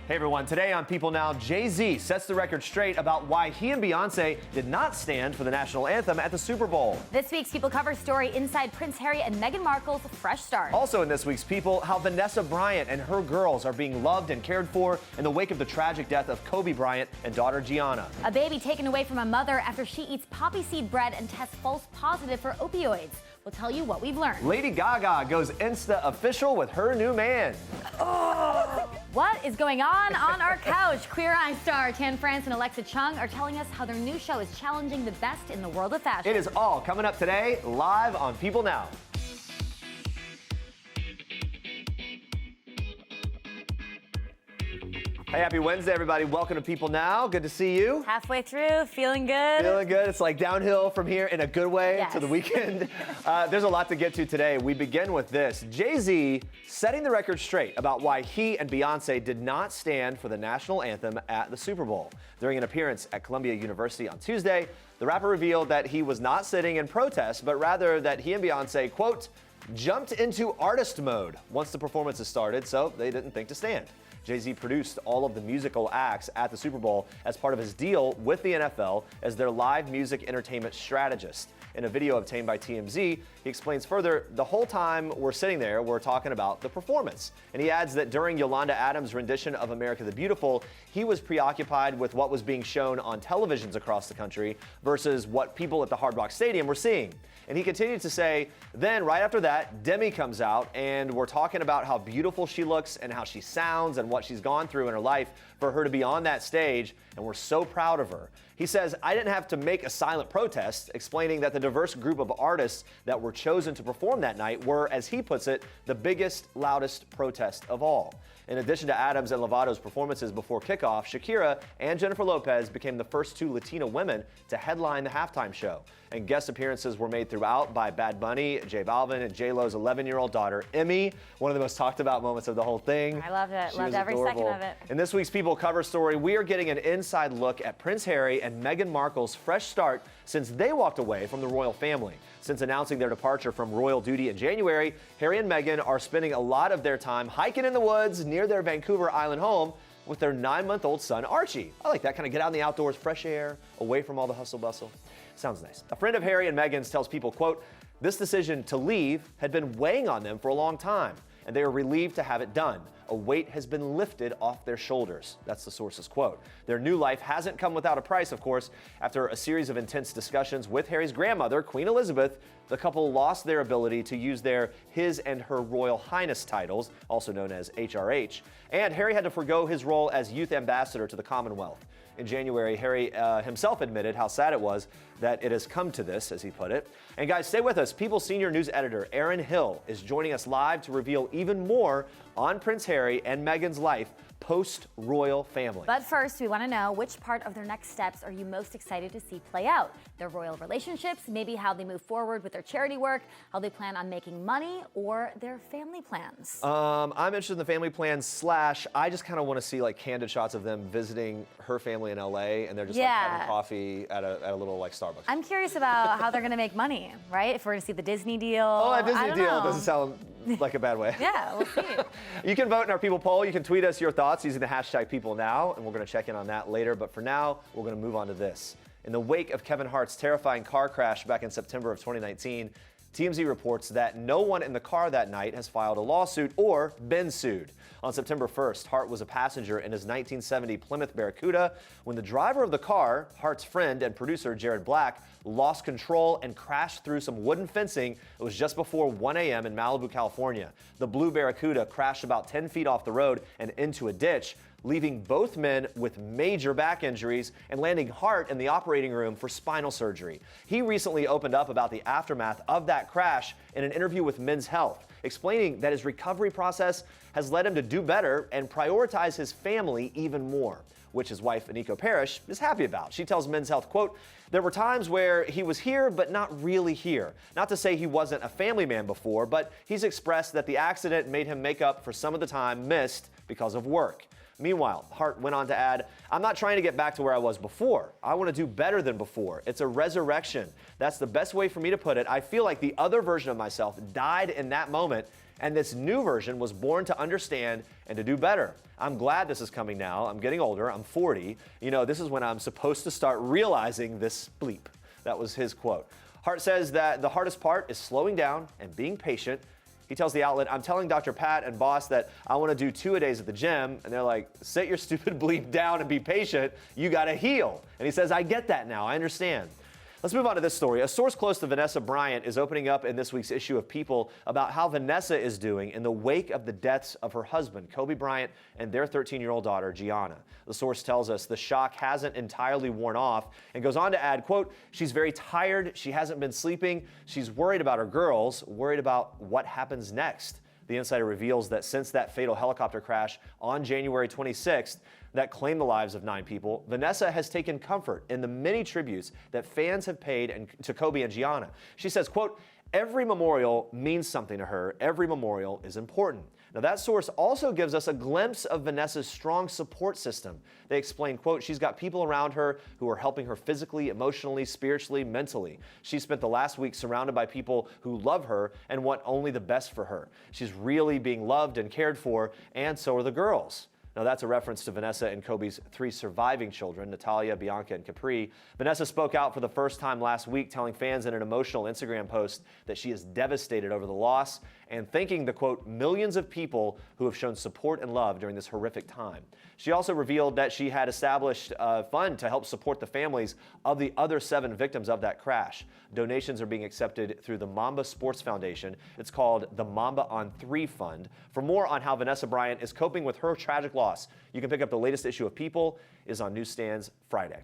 Hey everyone, today on People Now, JayZ sets the record straight about why he and Beyonce did not stand for the national anthem at the Super Bowl. This week's People cover story inside Prince Harry and Meghan Markle's fresh start. Also in this week's People, how Vanessa Bryant and her girls are being loved and cared for in the wake of the tragic death of Kobe Bryant and daughter Gianna. A baby taken away from a mother after she eats poppy seed bread and tests false positive for opioids. We'll tell you what we've learned. Lady Gaga goes Insta official with her new man. What is going on our couch? Queer Eye star Tan France and Alexa Chung are telling us how their new show is challenging the best in the world of fashion. It is all coming up today, live on People Now. Hey, happy Wednesday, everybody. Welcome to People Now. Good to see you. Halfway through, feeling good. Feeling good. It's like downhill from here in a good way Yes. to the weekend. There's a lot to get to today. We begin with this. JayZ setting the record straight about why he and Beyonce did not stand for the national anthem at the Super Bowl. During an appearance at Columbia University on Tuesday, the rapper revealed that he was not sitting in protest, but rather that he and Beyonce, quote, jumped into artist mode once the performances started, so they didn't think to stand. JayZ produced all of the musical acts at the Super Bowl as part of his deal with the NFL as their live music entertainment strategist. In a video obtained by TMZ, he explains further, the whole time we're sitting there, we're talking about the performance. And he adds that during Yolanda Adams' rendition of America the Beautiful, he was preoccupied with what was being shown on televisions across the country versus what people at the Hard Rock Stadium were seeing. And he continued to say, then right after that, Demi comes out and we're talking about how beautiful she looks and how she sounds and what she's gone through in her life for her to be on that stage, and we're so proud of her. He says, I didn't have to make a silent protest, explaining that the diverse group of artists that were chosen to perform that night were, as he puts it, the biggest, loudest protest of all. In addition to Adams and Lovato's performances before kickoff, Shakira and Jennifer Lopez became the first two Latina women to headline the halftime show. And guest appearances were made throughout by Bad Bunny, J Balvin, and J-Lo's 11-year-old daughter, Emmy. One of the most talked about moments of the whole thing. I loved it. She Loved was every adorable. second of it. In this week's People cover story, we are getting an inside look at Prince Harry and Meghan Markle's fresh start since they walked away from the royal family. Since announcing their departure from royal duty in January, Harry and Meghan are spending a lot of their time hiking in the woods near their Vancouver Island home with their 9-month-old son, Archie. I like that, kind of get out in the outdoors, fresh air, away from all the hustle bustle. Sounds nice. A friend of Harry and Meghan's tells People, quote, this decision to leave had been weighing on them for a long time, and they are relieved to have it done. A weight has been lifted off their shoulders. That's the source's quote. Their new life hasn't come without a price, of course. After a series of intense discussions with Harry's grandmother, Queen Elizabeth, the couple lost their ability to use their His and Her Royal Highness titles, also known as HRH, and Harry had to forgo his role as youth ambassador to the Commonwealth. In January, Harry himself admitted how sad it was that it has come to this, as he put it. And guys, stay with us. People senior news editor Aaron Hill is joining us live to reveal even more on Prince Harry and Meghan's life post-royal family. But first, we want to know which part of their next steps are you most excited to see play out? Their royal relationships, maybe how they move forward with their charity work, how they plan on making money, or their family plans. I'm interested in the family plans / I just kind of want to see like candid shots of them visiting her family in LA and they're just like having coffee at a little like Starbucks. I'm curious about how they're going to make money, right? If we're going to see the Disney deal. Oh, a Disney deal know. doesn't sound like a bad way. Yeah, we'll see. You can vote in our People poll. You can tweet us your thoughts using the hashtag PeopleNow, and we're going to check in on that later. But for now, we're going to move on to this. In the wake of Kevin Hart's terrifying car crash back in September of 2019, TMZ reports that no one in the car that night has filed a lawsuit or been sued. On September 1st, Hart was a passenger in his 1970 Plymouth Barracuda when the driver of the car, Hart's friend and producer Jared Black, lost control and crashed through some wooden fencing. It was just before 1 a.m. in Malibu, California. The blue Barracuda crashed about 10 feet off the road and into a ditch, leaving both men with major back injuries and landing Hart in the operating room for spinal surgery. He recently opened up about the aftermath of that crash in an interview with Men's Health, explaining that his recovery process has led him to do better and prioritize his family even more, which his wife, Aniko Parrish, is happy about. She tells Men's Health, quote, there were times where he was here, but not really here. Not to say he wasn't a family man before, but he's expressed that the accident made him make up for some of the time missed because of work. Meanwhile, Hart went on to add, I'm not trying to get back to where I was before. I want to do better than before. It's a resurrection. That's the best way for me to put it. I feel like the other version of myself died in that moment, And this new version was born to understand and to do better. I'm glad this is coming now. I'm getting older. I'm 40. You know, this is when I'm supposed to start realizing this bleep. That was his quote. Hart says that the hardest part is slowing down and being patient. He tells the outlet, I'm telling Dr. Pat and boss that I want to do 2-a-days at the gym. And they're like, sit your stupid bleep down and be patient. You got to heal. And he says, I get that now. I understand. Let's move on to this story. A source close to Vanessa Bryant is opening up in this week's issue of People about how Vanessa is doing in the wake of the deaths of her husband, Kobe Bryant, and their 13-year-old daughter, Gianna. The source tells us the shock hasn't entirely worn off and goes on to add, quote, she's very tired. She hasn't been sleeping. She's worried about her girls, worried about what happens next. The insider reveals that since that fatal helicopter crash on January 26th that claimed the lives of 9 people, Vanessa has taken comfort in the many tributes that fans have paid to Kobe and Gianna. She says, quote, every memorial means something to her. Every memorial is important. Now, that source also gives us a glimpse of Vanessa's strong support system. They explain, quote, she's got people around her who are helping her physically, emotionally, spiritually, mentally. She spent the last week surrounded by people who love her and want only the best for her. She's really being loved and cared for, and so are the girls. Now, that's a reference to Vanessa and Kobe's 3 surviving children, Natalia, Bianca, and Capri. Vanessa spoke out for the first time last week, telling fans in an emotional Instagram post that she is devastated over the loss and thanking the, quote, millions of people who have shown support and love during this horrific time. She also revealed that she had established a fund to help support the families of the other 7 victims of that crash. Donations are being accepted through the Mamba Sports Foundation. It's called the Mamba on 3 Fund. For more on how Vanessa Bryant is coping with her tragic loss, you can pick up the latest issue of People. Is on newsstands Friday.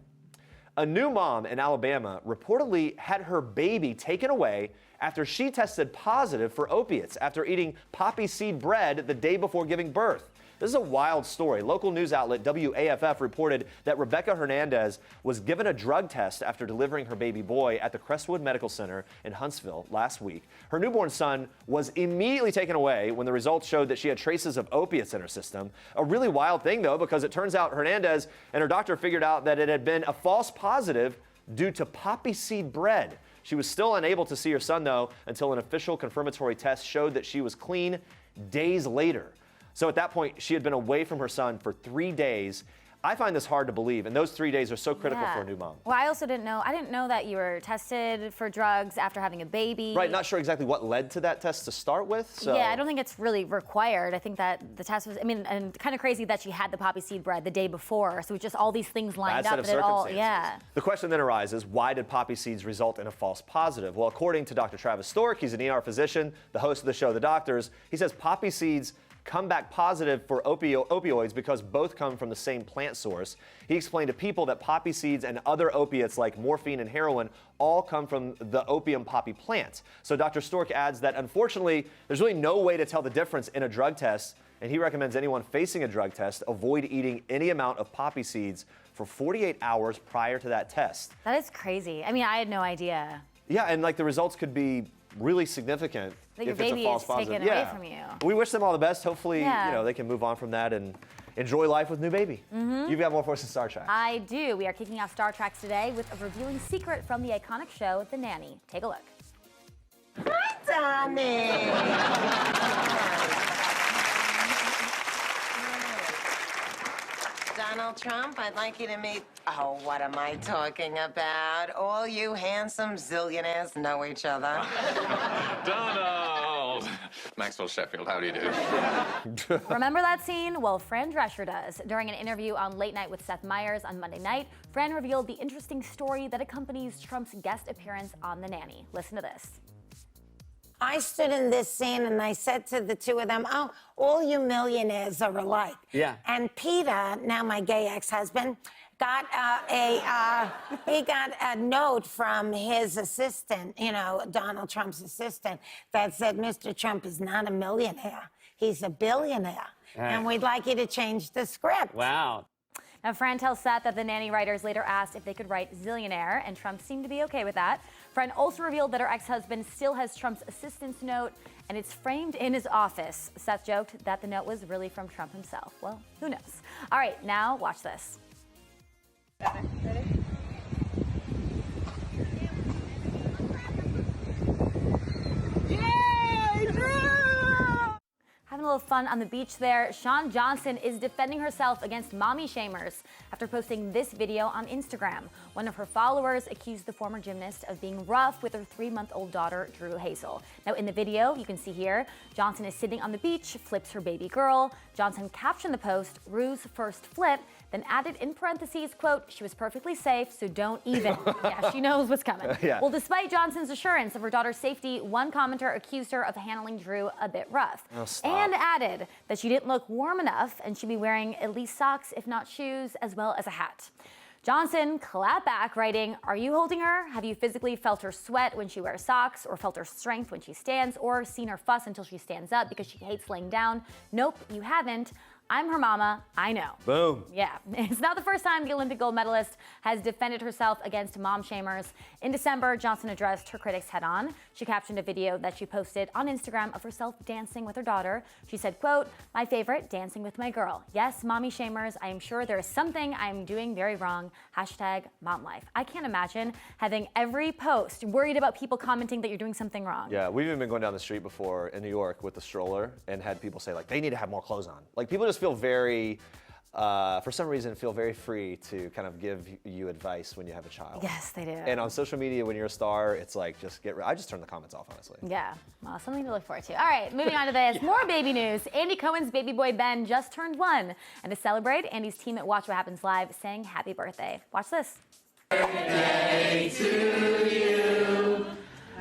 A new mom in Alabama reportedly had her baby taken away after she tested positive for opiates after eating poppy seed bread the day before giving birth. This is a wild story. Local news outlet WAFF reported that Rebecca Hernandez was given a drug test after delivering her baby boy at the Crestwood Medical Center in Huntsville last week. Her newborn son was immediately taken away when the results showed that she had traces of opiates in her system. A really wild thing, though, because it turns out Hernandez and her doctor figured out that it had been a false positive due to poppy seed bread. She was still unable to see her son, though, until an official confirmatory test showed that she was clean days later. So at that point, she had been away from her son for 3 days. I find this hard to believe, and those 3 days are so critical for a new mom. Well, I also didn't know that you were tested for drugs after having a baby. Right, not sure exactly what led to that test to start with. So. Yeah, I don't think it's really required. I think that the test was, and kind of crazy that she had the poppy seed bread the day before. So it's just all these things lined up. Set of circumstances. The question then arises, why did poppy seeds result in a false positive? Well, according to Dr. Travis Stork, he's an ER physician, the host of the show The Doctors, he says poppy seeds come back positive for opioids because both come from the same plant source. He explained to People that poppy seeds and other opiates like morphine and heroin all come from the opium poppy plant. So Dr. Stork adds that unfortunately, there's really no way to tell the difference in a drug test, and he recommends anyone facing a drug test avoid eating any amount of poppy seeds for 48 hours prior to that test. That is crazy. I mean, I had no idea. Yeah, and like the results could be really significant if it's a false positive. Taken away from you. We wish them all the best. Hopefully, they can move on from that and enjoy life with new baby. You've got more for us in Star Trek. I do. We are kicking off Star Trek today with a revealing secret from the iconic show, The Nanny. Take a look. Hi, Donnie. Donald Trump, I'd like you to meet... Oh, what am I talking about? All you handsome zillionaires know each other. Donald! Maxwell Sheffield, how do you do? Remember that scene? Well, Fran Drescher does. During an interview on Late Night with Seth Meyers on Monday night, Fran revealed the interesting story that accompanies Trump's guest appearance on The Nanny. Listen to this. I stood in this scene and I said to the two of them, oh, all you millionaires are alike. Yeah. And Peter, now my gay ex-husband, got a note from his assistant, Donald Trump's assistant, that said, Mr. Trump is not a millionaire. He's a billionaire. And we'd like you to change the script. Wow. Now, Fran tells Seth that the Nanny writers later asked if they could write zillionaire, and Trump seemed to be okay with that. Fran also revealed that her ex-husband still has Trump's assistant's note, and it's framed in his office. Seth joked that the note was really from Trump himself. Well, who knows? All right, now watch this. Ready? Yay, Drew! having a little fun on the beach there. Shawn Johnson is defending herself against mommy shamers after posting this video on Instagram. One of her followers accused the former gymnast of being rough with her 3-month-old daughter, Drew Hazel. Now, in the video, you can see here, Johnson is sitting on the beach, flips her baby girl. Johnson captioned the post, Rue's first flip, then added in parentheses, quote, she was perfectly safe, so don't even. Yeah, she knows what's coming. Yeah. Well, despite Johnson's assurance of her daughter's safety, one commenter accused her of handling Drew a bit rough. Oh, stop. And added that she didn't look warm enough and she'd be wearing at least socks, if not shoes, as well as a hat. Johnson clapped back, writing, are you holding her? Have you physically felt her sweat when she wears socks, or felt her strength when she stands, or seen her fuss until she stands up because she hates laying down? Nope, you haven't. I'm her mama, I know. Boom. Yeah, it's not the first time the Olympic gold medalist has defended herself against mom shamers. In December, Johnson addressed her critics head on. She captioned a video that she posted on Instagram of herself dancing with her daughter. She said, quote, my favorite, dancing with my girl. Yes, mommy shamers, I am sure there is something I'm doing very wrong. Hashtag mom life. I can't imagine having every post worried about people commenting that you're doing something wrong. Yeah, we've even been going down the street before in New York with the stroller and had people say, like, they need to have more clothes on. Like, people just feel very, for some reason, feel very free to kind of give you advice when you have a child. Yes, they do. And on social media, when you're a star, it's like, I just turn the comments off, honestly. Yeah, well, something to look forward to. All right, moving on to this. More baby news. Andy Cohen's baby boy Ben just turned 1. And to celebrate, Andy's team at Watch What Happens Live sang happy birthday. Watch this. Birthday to you.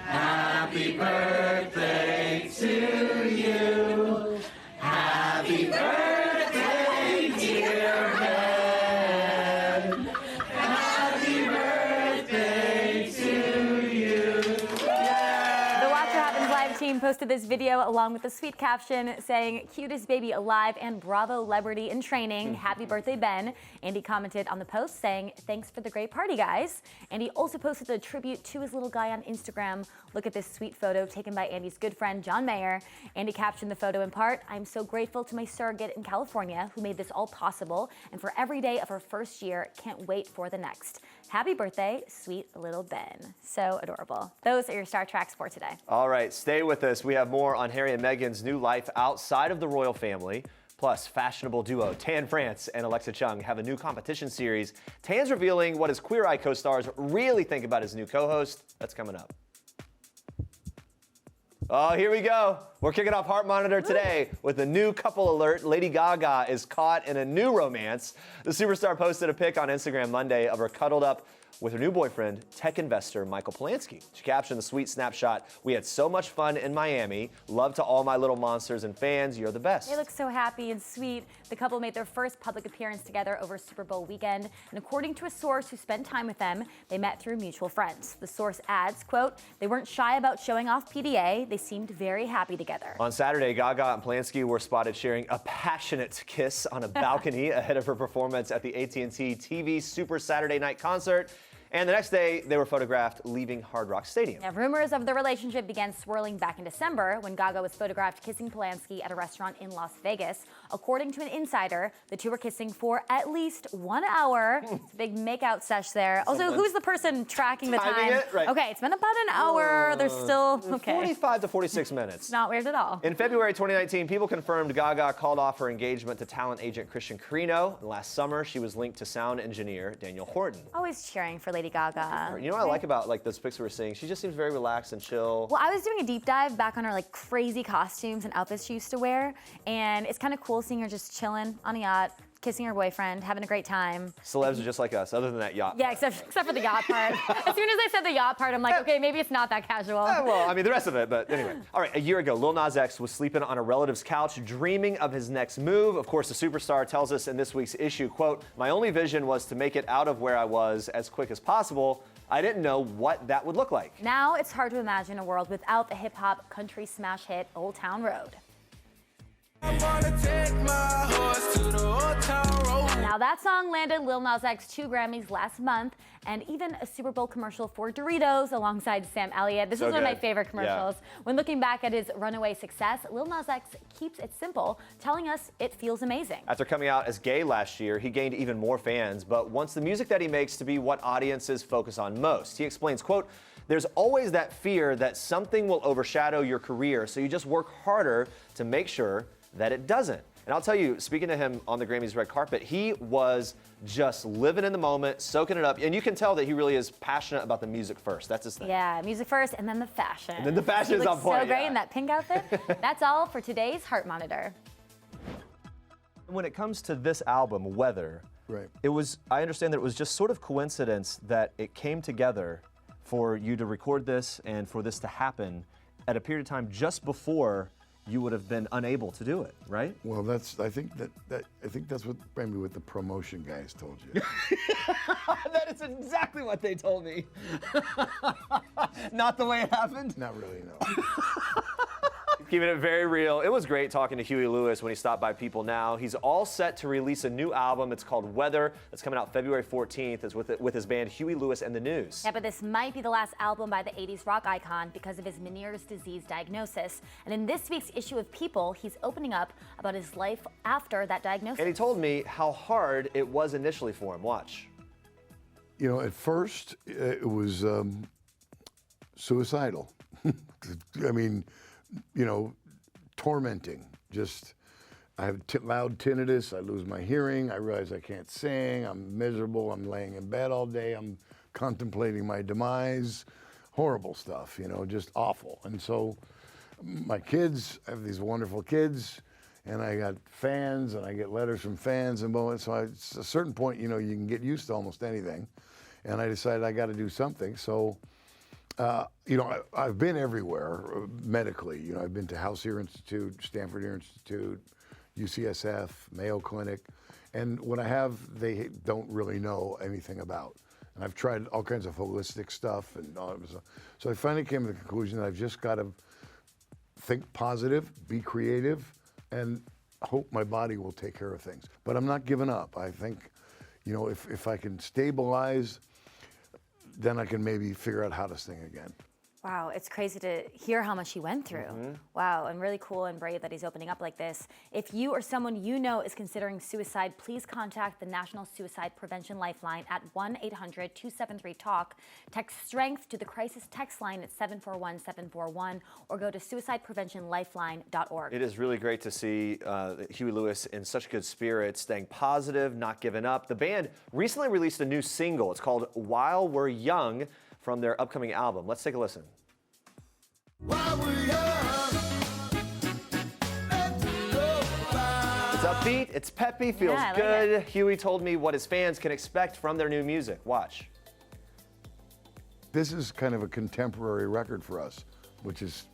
Happy birthday to you. Happy birthday, dear Ben. Happy birthday to you. The Watch What Happens Live team posted this video along with a sweet caption saying, cutest baby alive and bravo celebrity in training. Happy birthday, Ben. Andy commented on the post saying, thanks for the great party, guys. Andy also posted a tribute to his little guy on Instagram. Look at this sweet photo taken by Andy's good friend, John Mayer. Andy captioned the photo in part, I'm so grateful to my surrogate in California who made this all possible, and for every day of her first year, can't wait for the next. Happy birthday, sweet little Ben. So adorable. Those are your Star Tracks for today. All right, stay with us. We have more on Harry and Meghan's new life outside of the royal family. Plus, fashionable duo Tan France and Alexa Chung have a new competition series. Tan's revealing what his Queer Eye co-stars really think about his new co-host. That's coming up. Oh, here we go. We're kicking off Hart Monitor today with a new couple alert. Lady Gaga is caught in a new romance. The superstar posted a pic on Instagram Monday of her cuddled up with her new boyfriend, tech investor Michael Polanski. She captioned the sweet snapshot, we had so much fun in Miami. Love to all my little monsters and fans. You're the best. They look so happy and sweet. The couple made their first public appearance together over Super Bowl weekend. And according to a source who spent time with them, they met through mutual friends. The source adds, quote, they weren't shy about showing off PDA. They seemed very happy together. On Saturday, Gaga and Polanski were spotted sharing a passionate kiss on a balcony ahead of her performance at the AT&T TV Super Saturday Night Concert. And the next day, they were photographed leaving Hard Rock Stadium. Now, rumors of the relationship began swirling back in December when Gaga was photographed kissing Polanski at a restaurant in Las Vegas. According to an insider, the two were kissing for at least 1 hour. It's a big makeout sesh there. Also, who's the person tracking the time? Timing it? Right. Okay, it's been about an hour. They're still, okay. 45 to 46 minutes. Not weird at all. In February 2019, People confirmed Gaga called off her engagement to talent agent Christian Carino. And last summer, she was linked to sound engineer Daniel Horton. Always cheering for Lady Gaga. You know what I like about those pics we were seeing? She just seems very relaxed and chill. Well, I was doing a deep dive back on her crazy costumes and outfits she used to wear, and it's kind of cool seeing her just chilling on a yacht, kissing her boyfriend, having a great time. Celebs are just like us, other than that yacht. Yeah, except for the yacht part. As soon as I said the yacht part, I'm like, okay, maybe it's not that casual. Well, I mean, the rest of it, but anyway. All right, a year ago, Lil Nas X was sleeping on a relative's couch, dreaming of his next move. Of course, the superstar tells us in this week's issue, quote, my only vision was to make it out of where I was as quick as possible. I didn't know what that would look like. Now it's hard to imagine a world without the hip-hop country smash hit Old Town Road. Now that song landed Lil Nas X 2 Grammys last month and even a Super Bowl commercial for Doritos alongside Sam Elliott. This is one of my favorite commercials. Yeah. When looking back at his runaway success, Lil Nas X keeps it simple, telling us it feels amazing. After coming out as gay last year, he gained even more fans, but wants the music that he makes to be what audiences focus on most. He explains, quote, there's always that fear that something will overshadow your career, so you just work harder to make sure that it doesn't. And I'll tell you, speaking to him on the Grammys red carpet, he was just living in the moment, soaking it up. And you can tell that he really is passionate about the music first. That's his thing. Yeah, music first and then the fashion. And then the fashion is He on looks point. so great yeah. in that pink outfit. That's all for today's Heart Monitor. When it comes to this album, Weather, Right. I understand that it was just sort of coincidence that it came together for you to record this and for this to happen at a period of time just before you would have been unable to do it, right? Well, I think that's what maybe what the promotion guys told you. That is exactly what they told me. Not the way it happened? Not really, no. Keeping it very real. It was great talking to Huey Lewis when he stopped by People Now. He's all set to release a new album. It's called Weather. It's coming out February 14th. It's with his band Huey Lewis and the News. Yeah, but this might be the last album by the 80s rock icon because of his Meniere's disease diagnosis. And in this week's issue of People, he's opening up about his life after that diagnosis. And he told me how hard it was initially for him. Watch. You know, at first it was suicidal. I mean, you know, tormenting. Just, I have loud tinnitus. I lose my hearing. I realize I can't sing. I'm miserable. I'm laying in bed all day. I'm contemplating my demise. Horrible stuff, you know, just awful. And so my kids, I have these wonderful kids, and I got fans, and I get letters from fans, and so at a certain point, you know, you can get used to almost anything. And I decided I got to do something. So, you know, I've been everywhere medically. You know, I've been to House Ear Institute, Stanford Ear Institute, UCSF, Mayo Clinic. And what I have, they don't really know anything about. And I've tried all kinds of holistic stuff. And so I finally came to the conclusion that I've just got to think positive, be creative, and hope my body will take care of things. But I'm not giving up. I think, you know, if I can stabilize, then I can maybe figure out how to sing again. Wow, it's crazy to hear how much he went through. Wow, and really cool and brave that he's opening up like this. If you or someone you know is considering suicide, please contact the National Suicide Prevention Lifeline at 1-800-273-TALK. Text STRENGTH to the crisis text line at 741-741 or go to suicidepreventionlifeline.org. It is really great to see Huey Lewis in such good spirits, staying positive, not giving up. The band recently released a new single. It's called While We're Young, from their upcoming album. Let's take a listen. While we're young, let's go fly. It's upbeat, it's peppy, feels Yeah, I like good. it. Huey told me what his fans can expect from their new music. Watch. This is kind of a contemporary record for us, which is,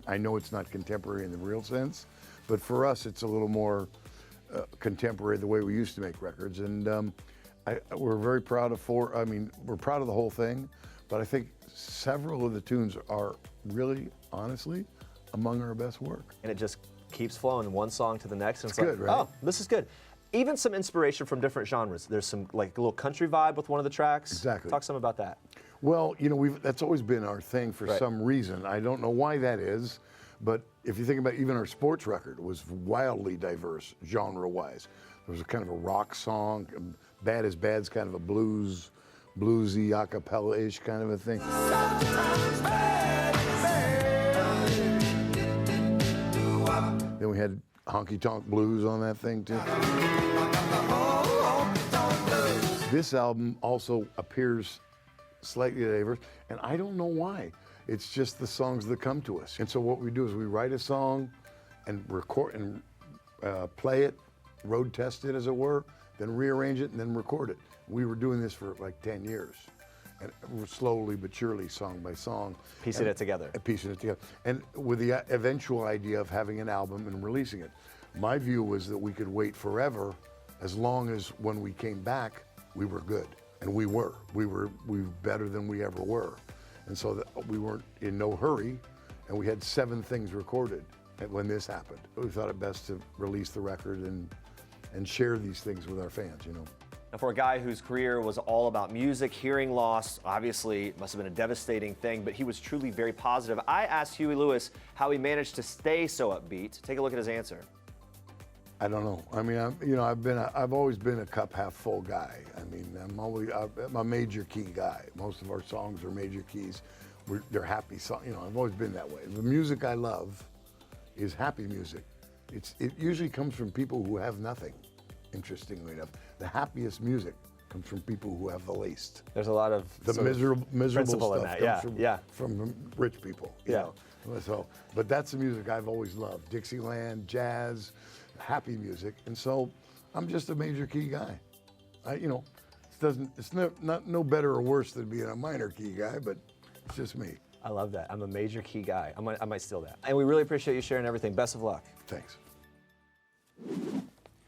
I know it's not contemporary in the real sense, but for us it's a little more contemporary the way we used to make records. And we're very proud of we're proud of the whole thing, but I think several of the tunes are really, honestly, among our best work. And it just keeps flowing one song to the next. And It's good, like, right? oh, this is good. Even some inspiration from different genres. There's some like a little country vibe with one of the tracks. Exactly. Talk some about that. Well, you know, that's always been our thing for Right. some reason. I don't know why that is, but if you think about even our sports record, it was wildly diverse genre-wise. There was a kind of a rock song, Bad is Bad's kind of a bluesy, a cappella-ish kind of a thing. Then we had honky tonk blues on that thing too. This album also appears slightly diverse, and I don't know why. It's just the songs that come to us. And so what we do is we write a song and record and play it, road test it as it were, then rearrange it and then record it. We were doing this for like 10 years. And we're slowly but surely, song by song. Piecing it together. Piecing it together. And with the eventual idea of having an album and releasing it. My view was that we could wait forever as long as when we came back, we were good. And we were. We were better than we ever were. And so that we weren't in no hurry, and we had 7 things recorded when this happened. We thought it best to release the record and share these things with our fans, you know. And for a guy whose career was all about music, hearing loss, obviously must have been a devastating thing, but he was truly very positive. I asked Huey Lewis how he managed to stay so upbeat. Take a look at his answer. I don't know. I mean, I've always been a cup half full guy. I mean, I'm a major key guy. Most of our songs are major keys. They're happy songs. You know, I've always been that way. The music I love is happy music. it usually comes from people who have nothing, interestingly enough. The happiest music comes from people who have the least. There's a lot of The sort of miserable principle in stuff that. comes Yeah, from rich people. You know? So, but that's the music I've always loved: Dixieland, jazz, happy music. And so, I'm just a major key guy. It's no better or worse than being a minor key guy, but it's just me. I love that. I'm a major key guy. I might steal that. And we really appreciate you sharing everything. Best of luck. Thanks.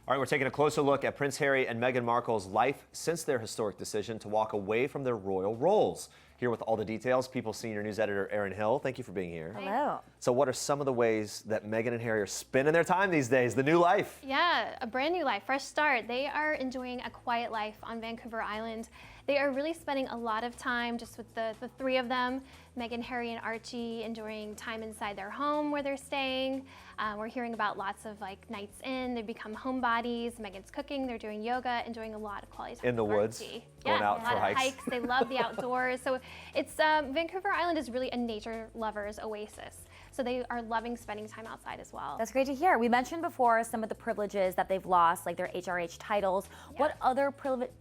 All right, we're taking a closer look at Prince Harry and Meghan Markle's life since their historic decision to walk away from their royal roles. Here with all the details, People senior news editor Erin Hill. Thank you for being here. Hello. So what are some of the ways that Meghan and Harry are spending their time these days? The new life. Yeah, a brand new life, fresh start. They are enjoying a quiet life on Vancouver Island. They are really spending a lot of time just with the three of them, Meghan, Harry, and Archie, enjoying time inside their home where they're staying. We're hearing about lots of nights in. They've become homebodies. Meghan's cooking. They're doing yoga, enjoying a lot of quality time In the with woods, Archie. going Yeah, out a for lot of hikes. They love the outdoors. So it's Vancouver Island is really a nature lover's oasis. So they are loving spending time outside as well. That's great to hear. We mentioned before some of the privileges that they've lost, like their HRH titles. Yeah. What other privileges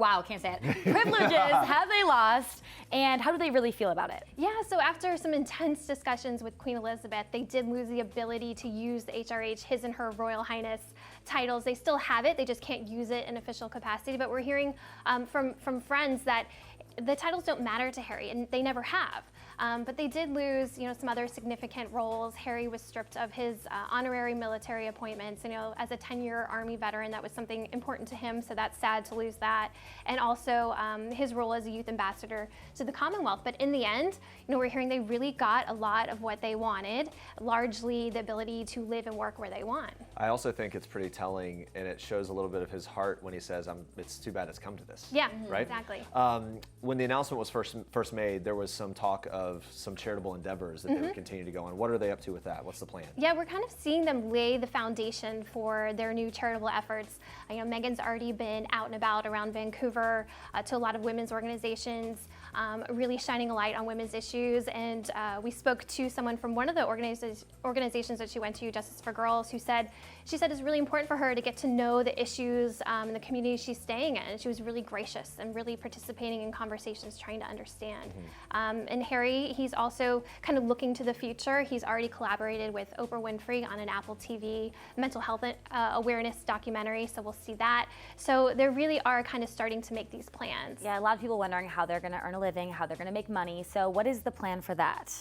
have they lost, and how do they really feel about it? Yeah, so after some intense discussions with Queen Elizabeth, they did lose the ability to use the HRH, His and Her Royal Highness titles. They still have it, they just can't use it in official capacity, but we're hearing from friends that the titles don't matter to Harry, and they never have. But they did lose, some other significant roles. Harry was stripped of his honorary military appointments. As a 10-year Army veteran, that was something important to him, so that's sad to lose that. And also his role as a youth ambassador to the Commonwealth. But in the end, we're hearing they really got a lot of what they wanted, largely the ability to live and work where they want. I also think it's pretty telling, and it shows a little bit of his heart when he says, "It's too bad it's come to this." Yeah, right? Exactly. When the announcement was first made, there was some talk of some charitable endeavors that they would continue to go on. What are they up to with that? What's the plan? Yeah, we're kind of seeing them lay the foundation for their new charitable efforts. Meghan's already been out and about around Vancouver to a lot of women's organizations, really shining a light on women's issues. And we spoke to someone from one of the organizations that she went to, Justice for Girls, who said it's really important for her to get to know the issues in the community she's staying in. She was really gracious and really participating in conversations, trying to understand. And Harry, he's also kind of looking to the future. He's already collaborated with Oprah Winfrey on an Apple TV mental health awareness documentary, so we'll see that. So they really are kind of starting to make these plans. Yeah, a lot of people wondering how they're going to earn a living, how they're going to make money. So what is the plan for that?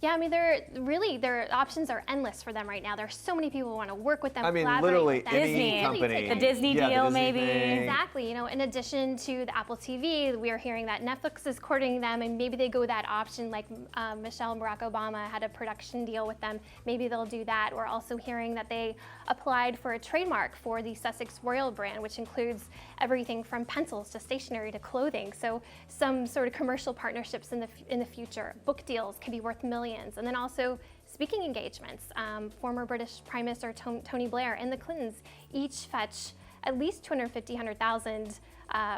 Yeah, I mean, their options are endless for them right now. There's so many people who want to work with them, I mean, collaborate literally with them. any Disney. company. The Disney Yeah, the deal, Disney maybe. thing. Exactly. In addition to the Apple TV, we are hearing that Netflix is courting them, and maybe they go that option, like Michelle and Barack Obama had a production deal with them. Maybe they'll do that. We're also hearing that they applied for a trademark for the Sussex Royal brand, which includes everything from pencils to stationery to clothing. So some sort of commercial partnerships in the future. Book deals could be worth millions, and then also speaking engagements. Former British Prime Minister Tony Blair and the Clintons each fetch at least $250,000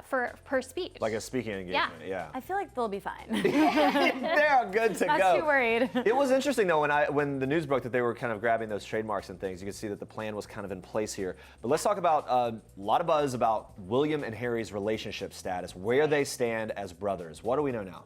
per speech. Like a speaking engagement, yeah. I feel like they'll be fine. They're good to Not go. too worried. It was interesting though when the news broke that they were kind of grabbing those trademarks and things. You could see that the plan was kind of in place here. But let's talk about a lot of buzz about William and Harry's relationship status, where they stand as brothers. What do we know now?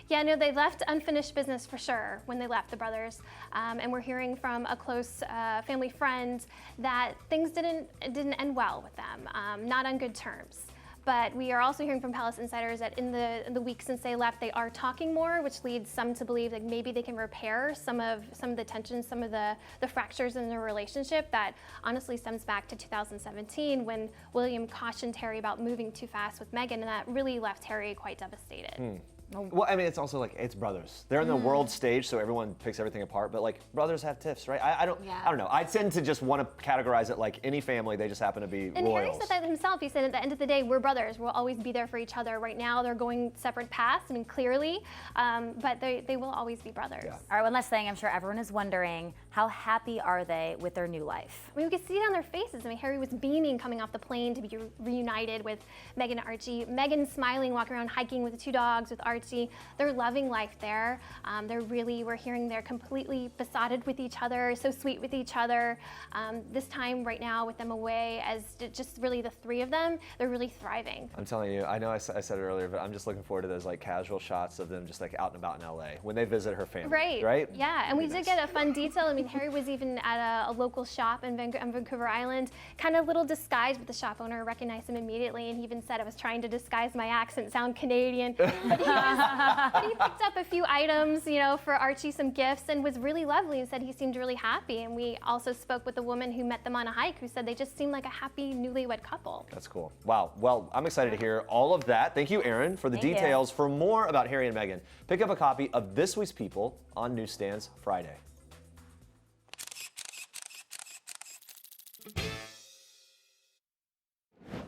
Yeah, no, they left unfinished business for sure when they left the brothers. And we're hearing from a close family friend that things didn't end well with them, not on good terms. But we are also hearing from Palace insiders that in the week since they left, they are talking more, which leads some to believe that maybe they can repair some of the tensions, some of the fractures in their relationship that honestly stems back to 2017 when William cautioned Harry about moving too fast with Meghan, and that really left Harry quite devastated. Well, I mean, it's also like, it's brothers. They're in the world stage, so everyone picks everything apart, but like, brothers have tiffs, right? I don't know. I tend to just want to categorize it like any family, they just happen to be And royals. Harry said that himself. He said at the end of the day, we're brothers. We'll always be there for each other. Right now, they're going separate paths, I mean, clearly, but they will always be brothers. Yeah. All right, one last thing. I'm sure everyone is wondering, How happy are they with their new life? I mean, we could see it on their faces. I mean, Harry was beaming coming off the plane to be reunited with Meghan and Archie. Meghan smiling, walking around hiking with the 2 dogs with Archie. They're loving life there. We're hearing they're completely besotted with each other, so sweet with each other. This time right now with them away as just really the 3 of them, they're really thriving. I'm telling you, I know I said it earlier, but I'm just looking forward to those like casual shots of them just like out and about in LA when they visit her family. Right? Yeah, and we did get a fun detail. I mean, Harry was even at a local shop in Vancouver Island, kind of little disguised, but the shop owner recognized him immediately, and he even said, I was trying to disguise my accent, sound Canadian. But he picked up a few items, you know, for Archie, some gifts, and was really lovely and said he seemed really happy. And we also spoke with a woman who met them on a hike who said they just seemed like a happy newlywed couple. That's cool. Wow. Well, I'm excited to hear all of that. Thank you, Erin, for the details. For more about Harry and Meghan, pick up a copy of This Week's People on newsstands Friday.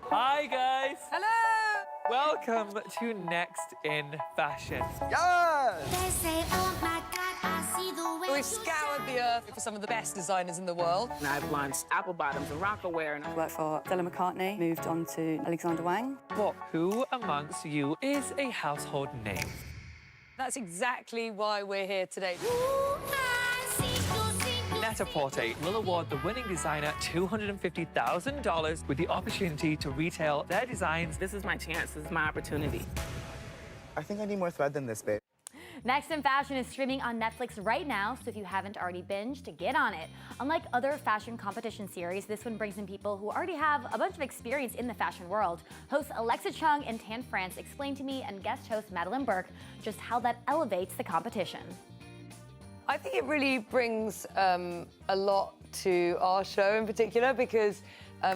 Hi guys! Hello! Welcome to Next in Fashion. We've scoured the earth for some of the best designers in the world. And I've launched apple bottoms and rockaware. And I worked for Stella McCartney, moved on to Alexander Wang. But who amongst you is a household name? That's exactly why we're here today. Net-a-Porter will award the winning designer $250,000 with the opportunity to retail their designs. This is my chance. This is my opportunity. I think I need more thread than this, babe. Next in Fashion is streaming on Netflix right now, so if you haven't already binged, get on it. Unlike other fashion competition series, this one brings in people who already have a bunch of experience in the fashion world. Hosts Alexa Chung and Tan France explain to me and guest host Madeline Burke just how that elevates the competition. I think it really brings a lot to our show in particular because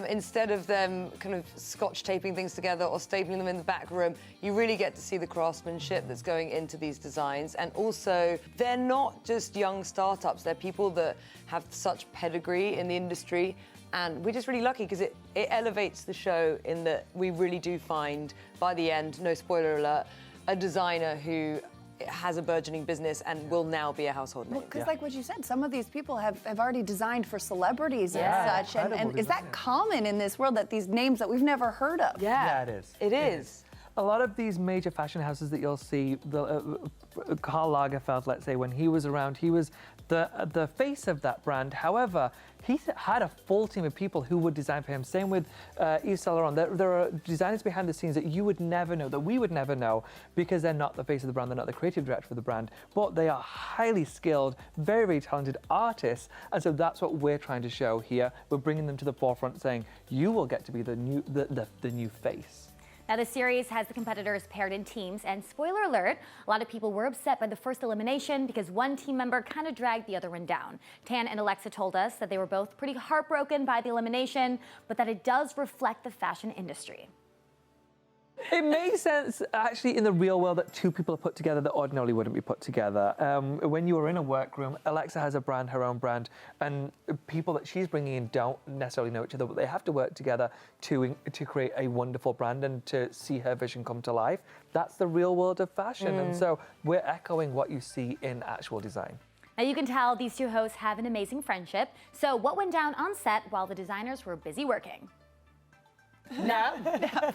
instead of them kind of scotch taping things together or stapling them in the back room, you really get to see the craftsmanship that's going into these designs. And also, they're not just young startups, they're people that have such pedigree in the industry. And we're just really lucky because it elevates the show in that we really do find, by the end, no spoiler alert, a designer who has a burgeoning business and will now be a household name. Because like what you said, some of these people have already designed for celebrities and such. And is that common in this world, that these names that we've never heard of? Yeah, it is. It is. A lot of these major fashion houses that you'll see, Karl Lagerfeld, let's say, when he was around, he was the face of that brand. However, he had a full team of people who would design for him. Same with Yves Saint Laurent. There are designers behind the scenes that you would never know, that we would never know, because they're not the face of the brand, they're not the creative director for the brand, but they are highly skilled, very, very talented artists. And so that's what we're trying to show here. We're bringing them to the forefront, saying, you will get to be the new face. Now, the series has the competitors paired in teams, and spoiler alert, a lot of people were upset by the first elimination because one team member kind of dragged the other one down. Tan and Alexa told us that they were both pretty heartbroken by the elimination, but that it does reflect the fashion industry. It makes sense, actually, in the real world that two people are put together that ordinarily wouldn't be put together. When you are in a workroom, Alexa has a brand, her own brand, and people that she's bringing in don't necessarily know each other, but they have to work together to create a wonderful brand and to see her vision come to life. That's the real world of fashion, and so we're echoing what you see in actual design. Now, you can tell these two hosts have an amazing friendship. So what went down on set while the designers were busy working? No.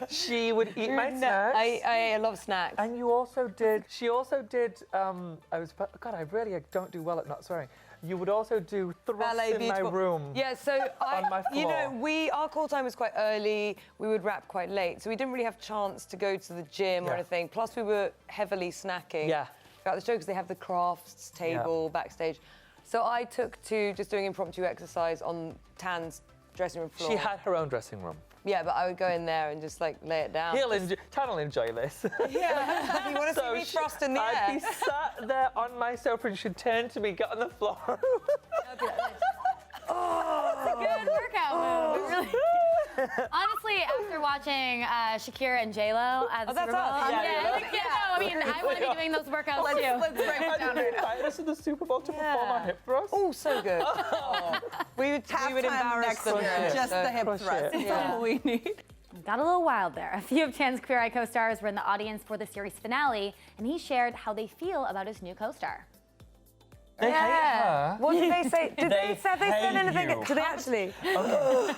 She would eat my snacks. I love snacks. And you also did, she also did, God, I really don't do well at not swearing. You would also do thrusts in my room. Yeah, so on my floor. You know, our call time was quite early. We would wrap quite late, so we didn't really have a chance to go to the gym or anything. Plus, we were heavily snacking throughout the show because they have the crafts table backstage. So I took to just doing impromptu exercise on Tan's dressing room floor. She had her own dressing room. Yeah, but I would go in there and just like lay it down. Tan will enjoy this. Yeah, you want to see me thrust in the air? I'd be sat there on my sofa and she'd turn to me, get on the floor. That's a good workout move. Really. Honestly, after watching Shakira and JLo at the Super Bowl, I mean, I want to be doing those workouts too. Let's break it down right now. Invite us to the Super Bowl to perform our hip thrust. Oh, so good. We would embarrass them. Just the hip thrust. That's all we need. Got a little wild there. A few of Tan's Queer Eye co-stars were in the audience for the series finale, and he shared how they feel about his new co-star. They hate her. What did they say? Did They they say they said hate anything? you. Did they actually? Okay.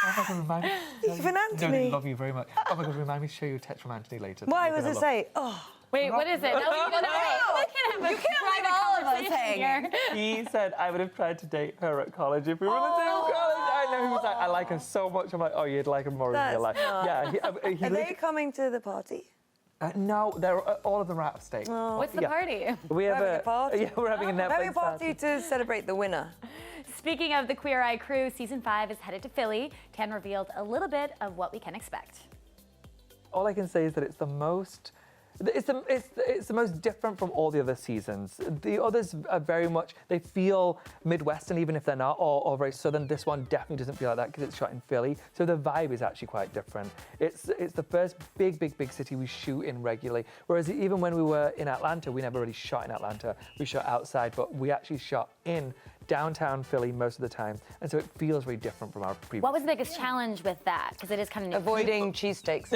Oh my God, remind me. Even No, Anthony. they love you very much. Oh my God, remind me to show you a text from Anthony later. Why You're was gonna it love. say? Oh. Wait, what is it? No, You can't leave all of us hanging. He said I would have tried to date her at college if we were in the same college. I know, he was like, I like her so much. I'm like, oh, you'd like her more in real life. Yeah. He Are they coming to the party? no, they're all of them are out of state. What's the party? We have Having a party? Yeah, we're having a Netflix We're having a party to celebrate the winner. Speaking of the Queer Eye crew, season 5 is headed to Philly. Tan revealed a little bit of what we can expect. All I can say is that it's the most. It's the most different from all the other seasons. The others are very much, they feel Midwestern even if they're not, or very Southern. This one definitely doesn't feel like that because it's shot in Philly. So the vibe is actually quite different. It's the first big city we shoot in regularly. Whereas even when we were in Atlanta, we never really shot in Atlanta. We shot outside, but we actually shot in downtown Philly most of the time. And so it feels very different from our previous. What was the biggest challenge with that? Because it is kind of new. Avoiding cheesesteaks.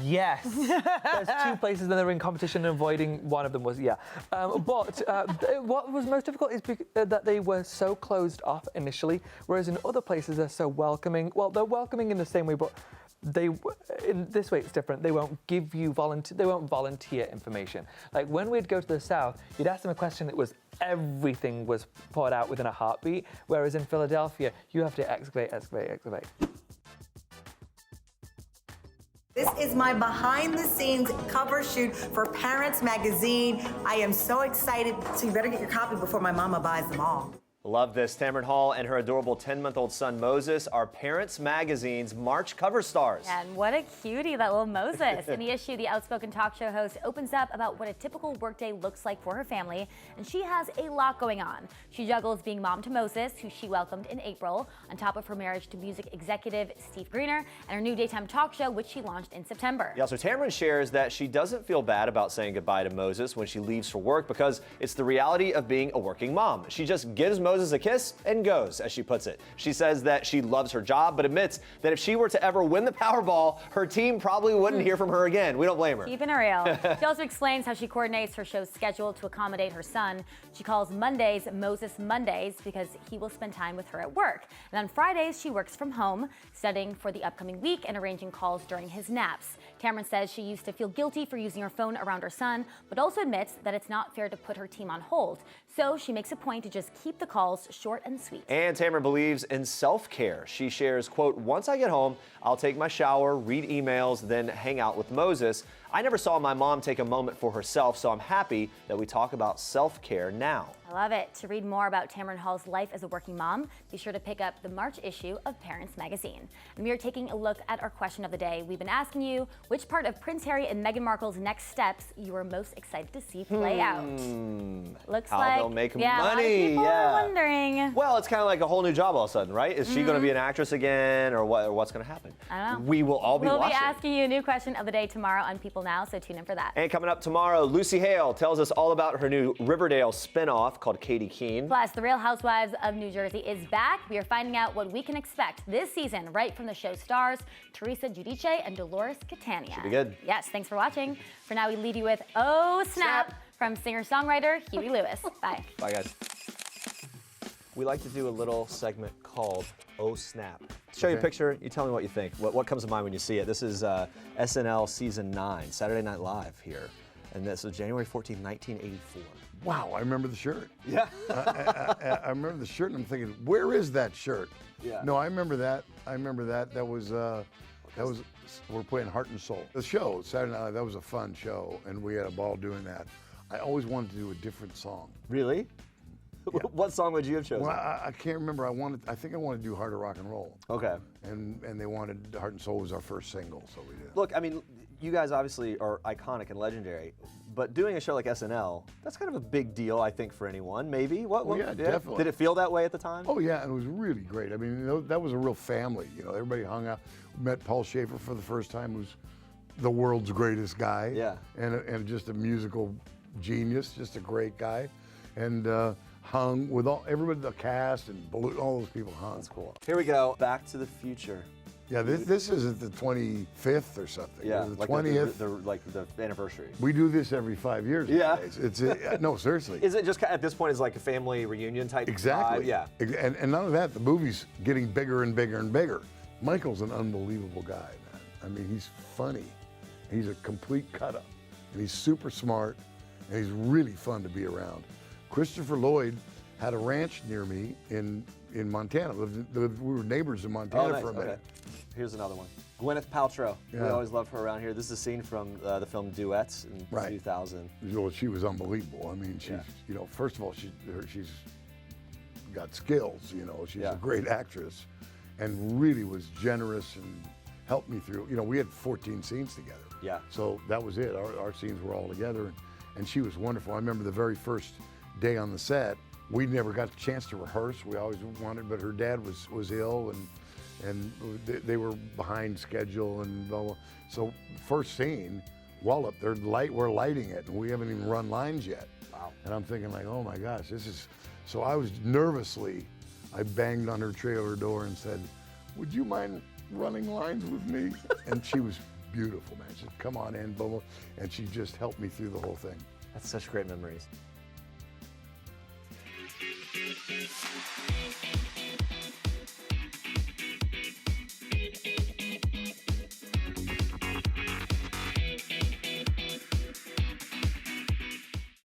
Yes. There's 2 places that they're in competition and avoiding one of them was, what was most difficult is that they were so closed off initially, whereas in other places they're so welcoming. Well, they're welcoming in the same way, but in this way it's different. They won't give you volunteer information. Like when we'd go to the South, you'd ask them a question, everything was poured out within a heartbeat, whereas in Philadelphia, you have to excavate. This is my behind-the-scenes cover shoot for Parents Magazine. I am so excited, so you better get your copy before my mama buys them all. Love this. Tamron Hall and her adorable 10-month-old son Moses are Parents Magazine's March cover stars. And what a cutie, that little Moses. In the issue, the outspoken talk show host opens up about what a typical workday looks like for her family, and she has a lot going on. She juggles being mom to Moses, who she welcomed in April, on top of her marriage to music executive Steve Greener, and her new daytime talk show, which she launched in September. Yeah, so Tamron shares that she doesn't feel bad about saying goodbye to Moses when she leaves for work because it's the reality of being a working mom. She just gives Moses a kiss and goes, as she puts it. She says that she loves her job, but admits that if she were to ever win the Powerball, her team probably wouldn't hear from her again. We don't blame her. Keeping it real. She also explains how she coordinates her show's schedule to accommodate her son. She calls Mondays Moses Mondays because he will spend time with her at work. And on Fridays, she works from home, studying for the upcoming week and arranging calls during his naps. Tamron says she used to feel guilty for using her phone around her son, but also admits that it's not fair to put her team on hold. So she makes a point to just keep the calls short and sweet. And Tamron believes in self-care. She shares, quote, once I get home, I'll take my shower, read emails, then hang out with Moses. I never saw my mom take a moment for herself, so I'm happy that we talk about self-care now. I love it. To read more about Tamron Hall's life as a working mom, be sure to pick up the March issue of Parents Magazine. And we are taking a look at our question of the day. We've been asking you which part of Prince Harry and Meghan Markle's next steps you are most excited to see play out. Looks How like they'll make a lot of money. people are wondering. Well, it's kind of like a whole new job all of a sudden, right? Is she going to be an actress again, or what's going to happen? I don't know. We will all be watching. We'll be asking you a new question of the day tomorrow on People Now, so tune in for that. And coming up tomorrow, Lucy Hale tells us all about her new Riverdale spinoff called Katie Keene. Plus, the Real Housewives of New Jersey is back. We are finding out what we can expect this season right from the show stars Teresa Giudice and Dolores Catania. Should be good. Yes, thanks for watching. For now, we leave you with Oh Snap from singer-songwriter Huey Lewis. Bye. Bye, guys. We like to do a little segment called Oh Snap. Show you a picture, you tell me what you think. What comes to mind when you see it? This is SNL Season 9, Saturday Night Live here. And this is January 14, 1984. Wow, I remember the shirt. Yeah. I remember the shirt, and I'm thinking, where is that shirt? Yeah. No, I remember that. That was we're playing Heart and Soul. The show, Saturday Night Live, that was a fun show, and we had a ball doing that. I always wanted to do a different song. Really? Yeah. What song would you have chosen? Well, I can't remember. I think I wanted to do Heart of Rock and Roll. Okay. And they wanted Heart and Soul was our first single, so we did. Look, I mean, you guys obviously are iconic and legendary, but doing a show like SNL, that's kind of a big deal, I think, for anyone, maybe. Yeah, definitely. Did it feel that way at the time? Oh, yeah, and it was really great. I mean, that was a real family. Everybody hung out. Met Paul Schaefer for the first time, who's the world's greatest guy. Yeah. And just a musical genius, just a great guy. And hung with everybody, the cast and all those people hung. That's cool. Here we go. Back to the Future. Yeah, this isn't the 25th or something. Yeah, the like 20th. the anniversary. We do this every 5 years. Yeah. It's no, seriously. Is it just at this point? Is like a family reunion type? Exactly. Vibe? Yeah. And none of that. The movie's getting bigger and bigger and bigger. Michael's an unbelievable guy, man. I mean, he's funny. He's a complete cut-up, and he's super smart, and he's really fun to be around. Christopher Lloyd had a ranch near me in Montana. We were neighbors in Montana nice. for a minute. Okay. Here's another one. Gwyneth Paltrow. We Yeah. always love her around here. This is a scene from the film Duets in 2000. Well, she was unbelievable. I mean, she's, you know, first of all, she's got skills, you know. She's a great actress and really was generous and helped me through. You know, we had 14 scenes together. Yeah. So that was it. Our scenes were all together, and she was wonderful. I remember the very first day on the set, we never got the chance to rehearse. We always wanted, but her dad was ill, and they were behind schedule, and blah, blah. So first scene, Wallop, we're lighting it, and we haven't even run lines yet. Wow. And I'm thinking like, oh my gosh, this is. So I was nervously, I banged on her trailer door and said, "Would you mind running lines with me?" And she was beautiful, man. She said, "Come on in, blah, blah," and she just helped me through the whole thing. That's such great memories.